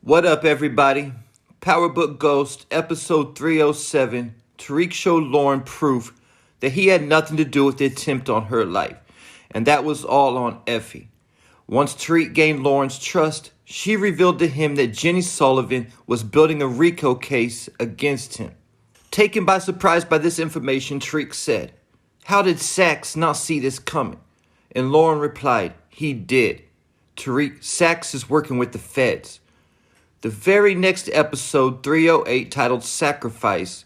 What up, everybody? Powerbook Ghost, episode 307. Tariq showed Lauren proof that he had nothing to do with the attempt on her life, and that was all on Effie. Once Tariq gained Lauren's trust, she revealed to him that Jenny Sullivan was building a RICO case against him. Taken by surprise by this information, Tariq said, "How did Saxe not see this coming?" And Lauren replied, "He did. Tariq, Saxe is working with the feds." The very next episode, 308, titled Sacrifice,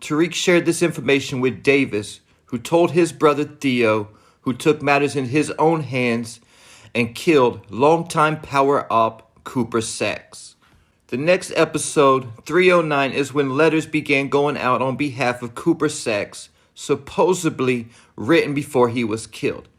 Tariq shared this information with Davis, who told his brother Theo, who took matters in his own hands and killed longtime power op Cooper Saxe. The next episode, 309, is when letters began going out on behalf of Cooper Saxe, supposedly written before he was killed.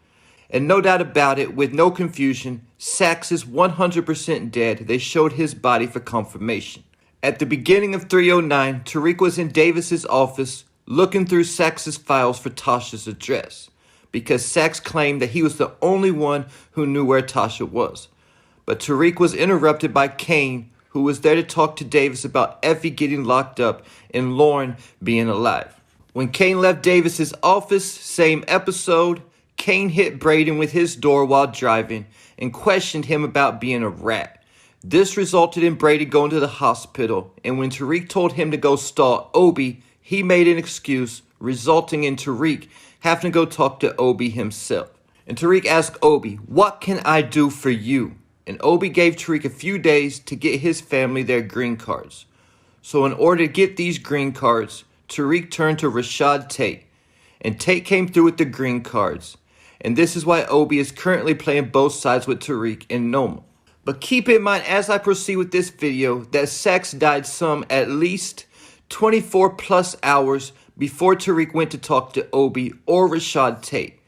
And no doubt about it, with no confusion, Saxe is 100% dead. They showed his body for confirmation. At the beginning of 309, Tariq was in Davis's office looking through Saxe's files for Tasha's address, because Saxe claimed that he was the only one who knew where Tasha was. But Tariq was interrupted by Kane, who was there to talk to Davis about Effie getting locked up and Lauren being alive. When Kane left Davis's office, same episode, Kane hit Braden with his door while driving and questioned him about being a rat. This resulted in Braden going to the hospital, and when Tariq told him to go stall Obi, he made an excuse, resulting in Tariq having to go talk to Obi himself. And Tariq asked Obi, "What can I do for you?" And Obi gave Tariq a few days to get his family their green cards. So in order to get these green cards, Tariq turned to Rashad Tate, and Tate came through with the green cards. And this is why Obi is currently playing both sides with Tariq and Noma. But keep in mind as I proceed with this video that Saxe died some at least 24 plus hours before Tariq went to talk to Obi or Rashad Tate.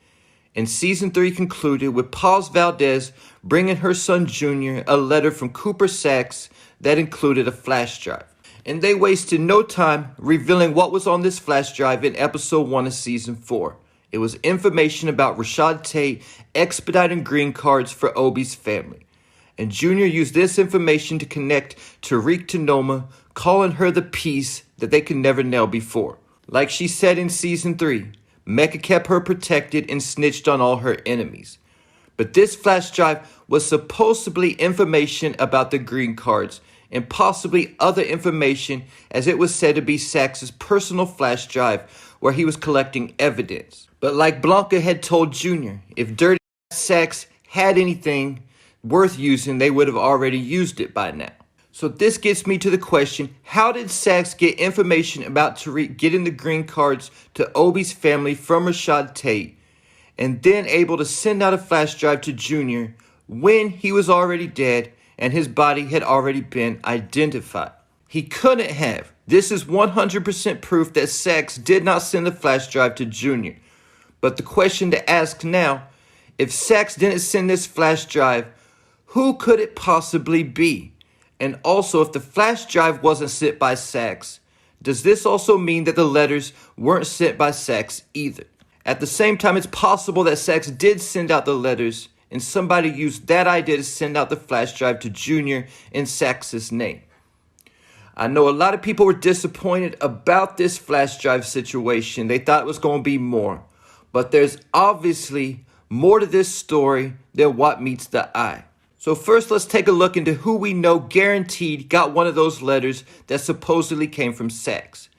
And season 3 concluded with Paz Valdez bringing her son Junior a letter from Cooper Saxe that included a flash drive. And they wasted no time revealing what was on this flash drive in episode 1 of season 4. It was information about Rashad Tate expediting green cards for Obi's family. And Junior used this information to connect Tariq to Noma, calling her the piece that they could never nail before. Like she said in season 3, Mecca kept her protected and snitched on all her enemies. But this flash drive was supposedly information about the green cards and possibly other information, as it was said to be Saxe's personal flash drive where he was collecting evidence. But like Blanca had told Junior, if Dirty Saxe had anything worth using, they would have already used it by now. So this gets me to the question, how did Saxe get information about Tariq getting the green cards to Obi's family from Rashad Tate, and then able to send out a flash drive to Junior when he was already dead and his body had already been identified? He couldn't have. This is 100% proof that Saxe did not send the flash drive to Junior. But the question to ask now, if Saxe didn't send this flash drive, who could it possibly be? And also, if the flash drive wasn't sent by Saxe, does this also mean that the letters weren't sent by Saxe either? At the same time, it's possible that Saxe did send out the letters and somebody used that idea to send out the flash drive to Junior in Saxe's name. I know a lot of people were disappointed about this flash drive situation. They thought it was going to be more. But there's obviously more to this story than what meets the eye. So first, let's take a look into who we know guaranteed got one of those letters that supposedly came from Saxe,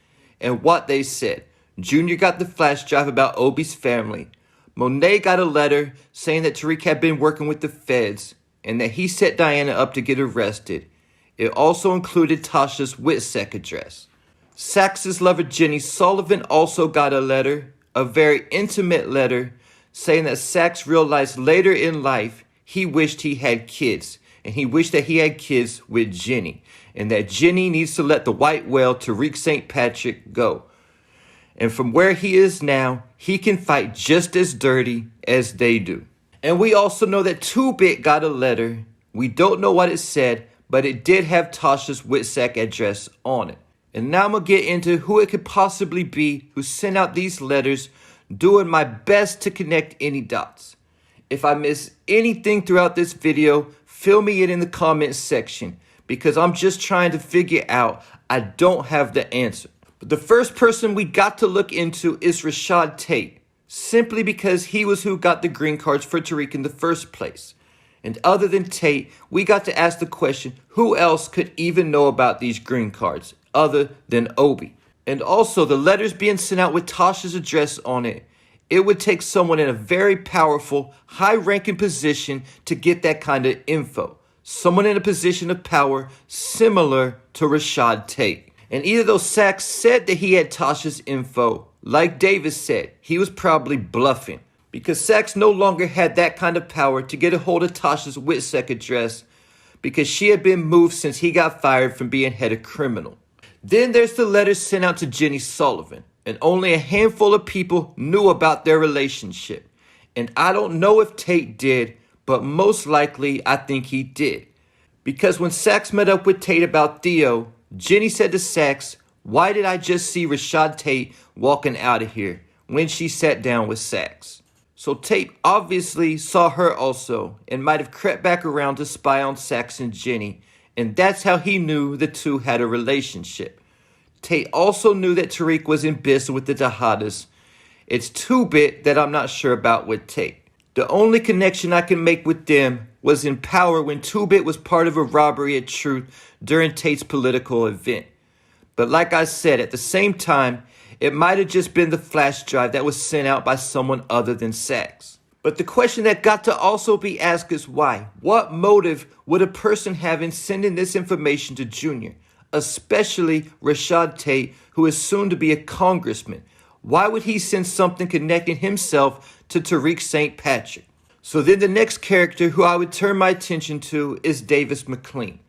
and what they said. Junior got the flash drive about Obi's family. Monet got a letter saying that Tariq had been working with the feds and that he set Diana up to get arrested. It also included Tasha's WITSEC address. Saxe's lover Jenny Sullivan also got a letter, a very intimate letter, saying that Saxe realized later in life he wished he had kids, and he wished that he had kids with Jenny, and that Jenny needs to let the white whale Tariq St. Patrick go. And from where he is now, he can fight just as dirty as they do. And we also know that 2-Bit got a letter. We don't know what it said, but it did have Tasha's WITSEC address on it. And now I'm going to get into who it could possibly be who sent out these letters, doing my best to connect any dots. If I miss anything throughout this video, fill me in the comments section. because I'm just trying to figure out. I don't have the answer. But the first person we got to look into is Rashad Tate, simply because he was who got the green cards for Tariq in the first place. And other than Tate, we got to ask the question, who else could even know about these green cards other than Obi? And also, the letters being sent out with Tasha's address on it, it would take someone in a very powerful, high-ranking position to get that kind of info. Someone in a position of power similar to Rashad Tate. And either though Saxe said that he had Tasha's info, like Davis said, he was probably bluffing. Because Saxe no longer had that kind of power to get a hold of Tasha's WITSEC address because she had been moved since he got fired from being head of criminal. Then there's the letters sent out to Jenny Sullivan, and only a handful of people knew about their relationship. And I don't know if Tate did, but most likely I think he did. Because when Saxe met up with Tate about Theo, Jenny said to Saxe, "Why did I just see Rashad Tate walking out of here?" when she sat down with Saxe. So Tate obviously saw her also and might have crept back around to spy on Saxe and Jenny, and that's how he knew the two had a relationship. Tate also knew that Tariq was in business with the Tejadas. It's 2-bit that I'm not sure about with Tate. The only connection I can make with them was in power when 2-bit was part of a robbery at Truth during Tate's political event. But like I said, at the same time, it might have just been the flash drive that was sent out by someone other than Saxe. But the question that got to also be asked is why? What motive would a person have in sending this information to Junior? Especially Rashad Tate, who is soon to be a congressman. Why would he send something connecting himself to Tariq St. Patrick? So then the next character who I would turn my attention to is Davis Maclean.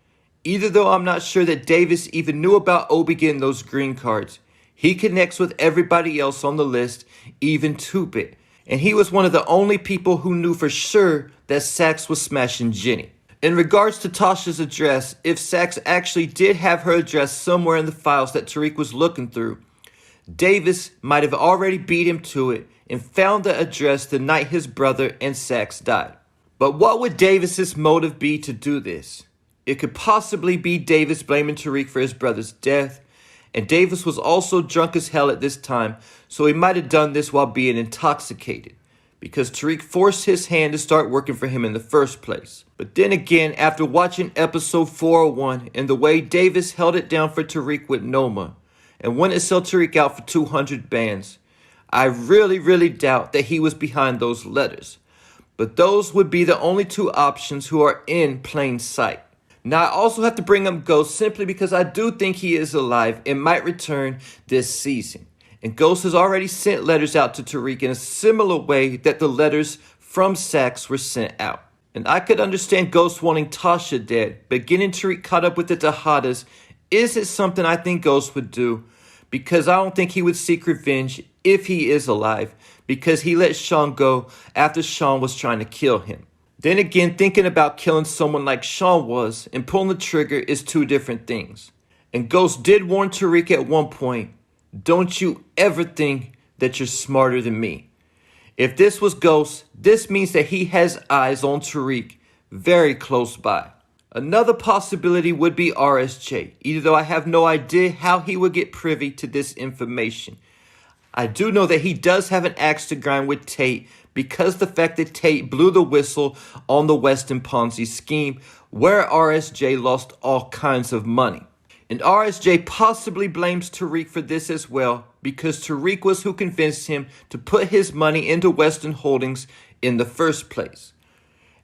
Either though I'm not sure that Davis even knew about Obi getting those green cards, he connects with everybody else on the list, even 2-bit. And he was one of the only people who knew for sure that Saxe was smashing Jenny. In regards to Tasha's address, if Saxe actually did have her address somewhere in the files that Tariq was looking through, Davis might have already beat him to it and found the address the night his brother and Saxe died. But what would Davis's motive be to do this? It could possibly be Davis blaming Tariq for his brother's death, and Davis was also drunk as hell at this time, so he might have done this while being intoxicated, because Tariq forced his hand to start working for him in the first place. But then again, after watching episode 401 and the way Davis held it down for Tariq with Noma, and wouldn't sell Tariq out for 200 bands, I really doubt that he was behind those letters. But those would be the only two options who are in plain sight. Now, I also have to bring up Ghost simply because I do think he is alive and might return this season. And Ghost has already sent letters out to Tariq in a similar way that the letters from Saxe were sent out. And I could understand Ghost wanting Tasha dead, but getting Tariq caught up with the Tejadas isn't something I think Ghost would do, because I don't think he would seek revenge if he is alive, because he let Sean go after Sean was trying to kill him. Then again, thinking about killing someone like Sean was and pulling the trigger is two different things. And Ghost did warn Tariq at one point, "Don't you ever think that you're smarter than me." If this was Ghost, this means that he has eyes on Tariq very close by. Another possibility would be RSJ, either though I have no idea how he would get privy to this information. I do know that he does have an axe to grind with Tate, because the fact that Tate blew the whistle on the Weston Ponzi scheme where RSJ lost all kinds of money. And RSJ possibly blames Tariq for this as well, because Tariq was who convinced him to put his money into Weston Holdings in the first place.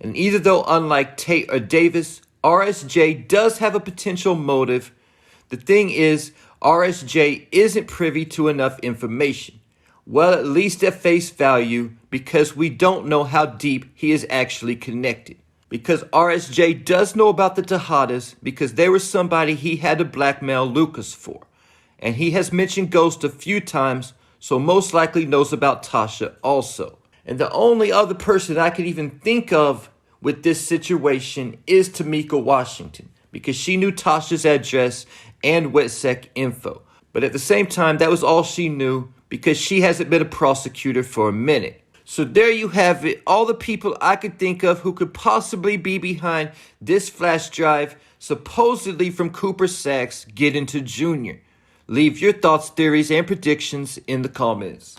And either though unlike Tate or Davis, RSJ does have a potential motive, the thing is RSJ isn't privy to enough information. Well, at least at face value, because we don't know how deep he is actually connected. Because RSJ does know about the Tejadas because they were somebody he had to blackmail Lucas for. And he has mentioned Ghost a few times, so most likely knows about Tasha also. And the only other person I could even think of with this situation is Tamika Washington, because she knew Tasha's address and WITSEC info. But at the same time, that was all she knew, because she hasn't been a prosecutor for a minute. So there you have it. All the people I could think of who could possibly be behind this flash drive, supposedly from Cooper Saxe, get into Jr. Leave your thoughts, theories, and predictions in the comments.